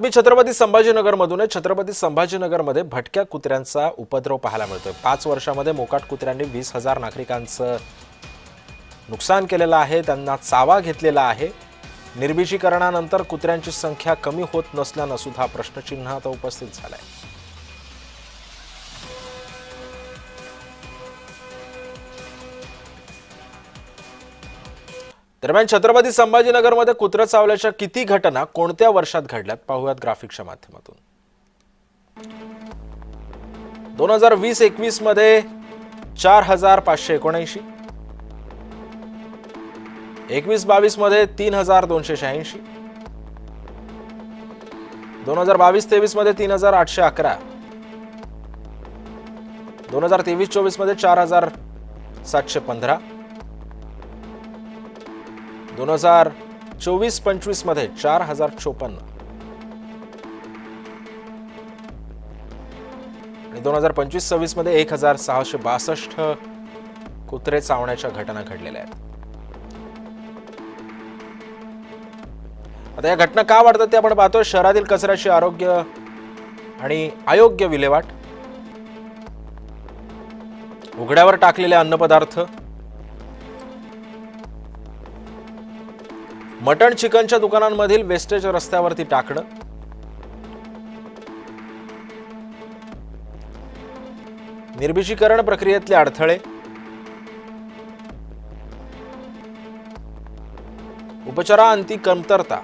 मी छत्रपती संभाजीनगरमधून आहे। छत्रपती संभाजीनगरमध्ये भटक्या कुत्र्यांचा उपद्रव पाहायला मिळतोय। 5 वर्षांमध्ये मोकाट कुत्र्यांनी 20,000 नागरिकांचं नुकसान केलेलं आहे, त्यांना चावा घेतलेला आहे। निर्विषीकरणानंतर कुत्र्यांची संख्या कमी होत नसल्यानं सुद्धा प्रश्नचिन्ह आता उपस्थित झालंय। दरम्यान छत्रपती संभाजीनगरमध्ये कुत्रे चावल्याच्या किती घटना कोणत्या वर्षात घडल्यात पाहूयात ग्राफिक्सच्या माध्यमातून। 2020-21 मध्ये 4,579, 21-22 मध्ये 3,286, 2022-23 मध्ये 3,811, 2023-24 मध्ये 4,715, 2024-25 मध्ये 4,054 आणि 2025-26 मध्ये 1,662 कुत्रे चावण्याच्या घटना घडलेल्या आहेत। आता या घटना का वाढतात ते आपण पाहतोय। शहरातील कचऱ्याची आरोग्य आणि अयोग्य विल्हेवाट, उघड्यावर टाकलेले अन्नपदार्थ, मटण चिकनच्या दुकानांमधील वेस्टेज रस्त्यावरती टाकणं, निर्विषीकरण प्रक्रियेतले अडथळे, उपचारांती कमतरता,